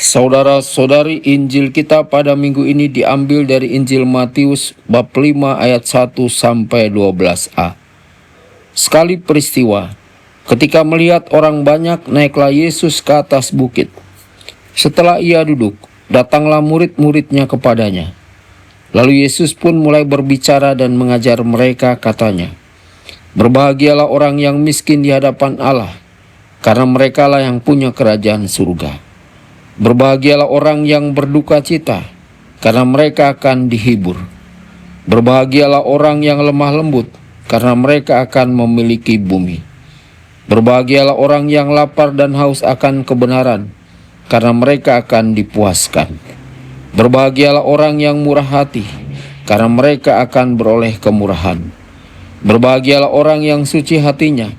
Saudara-saudari, Injil kita pada minggu ini diambil dari Injil Matius bab 5 ayat 1 sampai 12a. Sekali peristiwa, ketika melihat orang banyak, naiklah Yesus ke atas bukit. Setelah ia duduk, datanglah murid-muridnya kepadanya. Lalu Yesus pun mulai berbicara dan mengajar mereka, katanya, "Berbahagialah orang yang miskin di hadapan Allah, karena merekalah yang punya kerajaan surga. Berbahagialah orang yang berduka cita, karena mereka akan dihibur. Berbahagialah orang yang lemah lembut, karena mereka akan memiliki bumi. Berbahagialah orang yang lapar dan haus akan kebenaran, karena mereka akan dipuaskan. Berbahagialah orang yang murah hati, karena mereka akan beroleh kemurahan. Berbahagialah orang yang suci hatinya,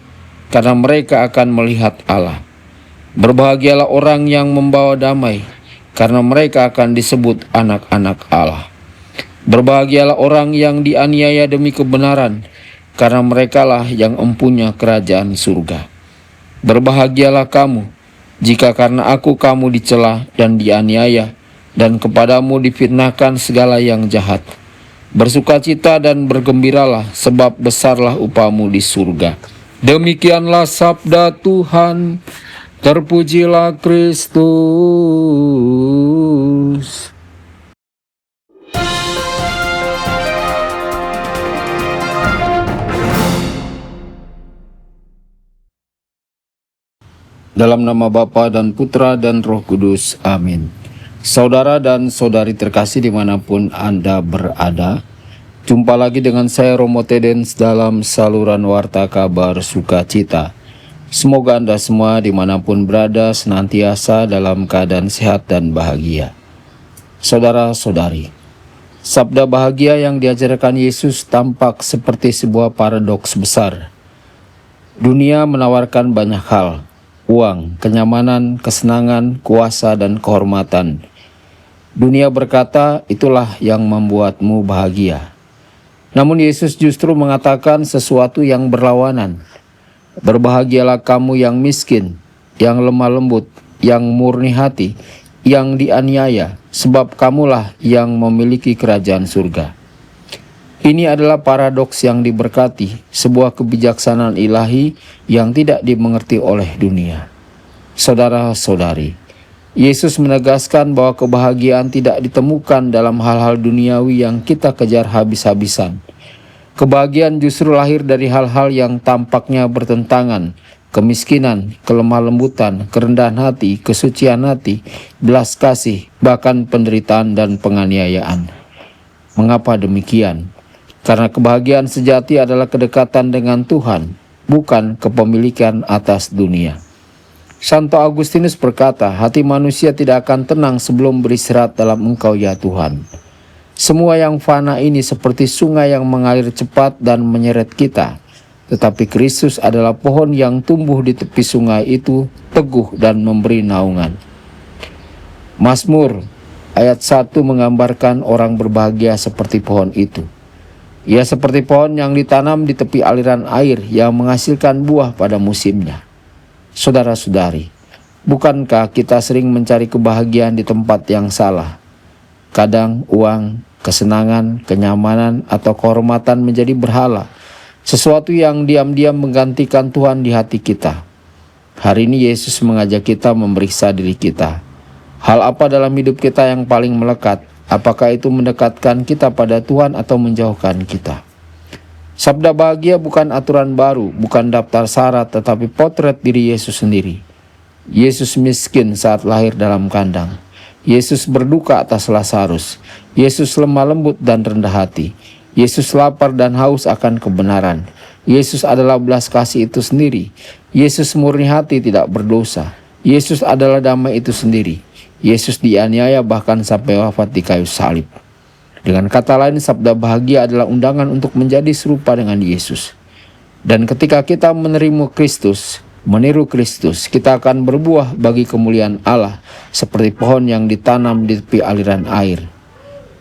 karena mereka akan melihat Allah. Berbahagialah orang yang membawa damai, karena mereka akan disebut anak-anak Allah. Berbahagialah orang yang dianiaya demi kebenaran, karena merekalah yang empunya kerajaan surga. Berbahagialah kamu, jika karena aku kamu dicela dan dianiaya, dan kepadamu difitnahkan segala yang jahat. Bersukacita dan bergembiralah, sebab besarlah upamu di surga." Demikianlah sabda Tuhan. Terpujilah Kristus. Dalam nama Bapa dan Putra dan Roh Kudus. Amin. Saudara dan saudari terkasih dimanapun Anda berada, jumpa lagi dengan saya Romo Tedens dalam saluran Warta Kabar Sukacita. Semoga Anda semua dimanapun berada senantiasa dalam keadaan sehat dan bahagia. Saudara-saudari, sabda bahagia yang diajarkan Yesus tampak seperti sebuah paradoks besar. Dunia menawarkan banyak hal: uang, kenyamanan, kesenangan, kuasa, dan kehormatan. Dunia berkata, itulah yang membuatmu bahagia. Namun Yesus justru mengatakan sesuatu yang berlawanan. Berbahagialah kamu yang miskin, yang lemah lembut, yang murni hati, yang dianiaya, sebab kamulah yang memiliki kerajaan surga. Ini adalah paradoks yang diberkati, sebuah kebijaksanaan ilahi yang tidak dimengerti oleh dunia. Saudara-saudari, Yesus menegaskan bahwa kebahagiaan tidak ditemukan dalam hal-hal duniawi yang kita kejar habis-habisan. Kebahagiaan justru lahir dari hal-hal yang tampaknya bertentangan: kemiskinan, kelemah lembutan, kerendahan hati, kesucian hati, belas kasih, bahkan penderitaan dan penganiayaan. Mengapa demikian? Karena kebahagiaan sejati adalah kedekatan dengan Tuhan, bukan kepemilikan atas dunia. Santo Agustinus berkata, hati manusia tidak akan tenang sebelum beristirahat dalam Engkau ya Tuhan. Semua yang fana ini seperti sungai yang mengalir cepat dan menyeret kita. Tetapi Kristus adalah pohon yang tumbuh di tepi sungai itu, teguh dan memberi naungan. Mazmur ayat 1 menggambarkan orang berbahagia seperti pohon itu. Ia seperti pohon yang ditanam di tepi aliran air yang menghasilkan buah pada musimnya. Saudara-saudari, bukankah kita sering mencari kebahagiaan di tempat yang salah? Kadang uang, kesenangan, kenyamanan, atau kehormatan menjadi berhala, sesuatu yang diam-diam menggantikan Tuhan di hati kita. Hari ini Yesus mengajak kita memeriksa diri kita. Hal apa dalam hidup kita yang paling melekat? Apakah itu mendekatkan kita pada Tuhan atau menjauhkan kita? Sabda bahagia bukan aturan baru, bukan daftar syarat, tetapi potret diri Yesus sendiri. Yesus miskin saat lahir dalam kandang. Yesus berduka atas Lazarus. Yesus lemah lembut dan rendah hati. Yesus lapar dan haus akan kebenaran. Yesus adalah belas kasih itu sendiri. Yesus murni hati, tidak berdosa. Yesus adalah damai itu sendiri. Yesus dianiaya bahkan sampai wafat di kayu salib. Dengan kata lain, sabda bahagia adalah undangan untuk menjadi serupa dengan Yesus. Dan ketika kita menerima Kristus, meniru Kristus, kita akan berbuah bagi kemuliaan Allah seperti pohon yang ditanam di tepi aliran air.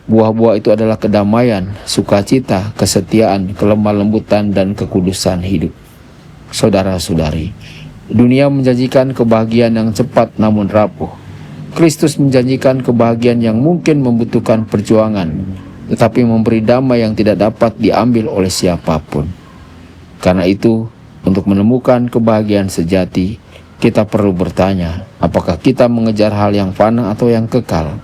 Buah-buah itu adalah kedamaian, sukacita, kesetiaan, kelemah lembutan, dan kekudusan hidup. Saudara-saudari, dunia menjanjikan kebahagiaan yang cepat namun rapuh. Kristus menjanjikan kebahagiaan yang mungkin membutuhkan perjuangan, tetapi memberi damai yang tidak dapat diambil oleh siapapun. Karena itu, untuk menemukan kebahagiaan sejati, kita perlu bertanya, apakah kita mengejar hal yang fana atau yang kekal?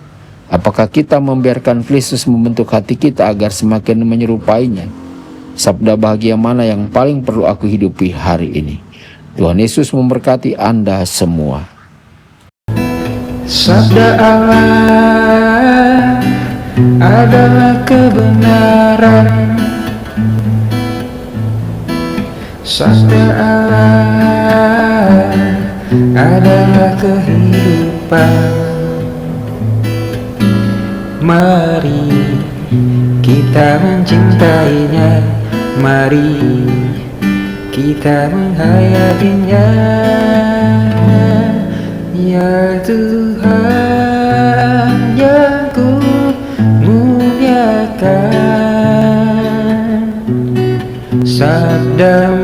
Apakah kita membiarkan Kristus membentuk hati kita agar semakin menyerupainya? Sabda bahagia mana yang paling perlu aku hidupi hari ini? Tuhan Yesus memberkati Anda semua. Sabda Allah adalah kebenaran. Sabda Allah adalah kehidupan. Mari kita mencintainya, mari kita menghayatinya. Ya Tuhan yang ku muliakan, sabda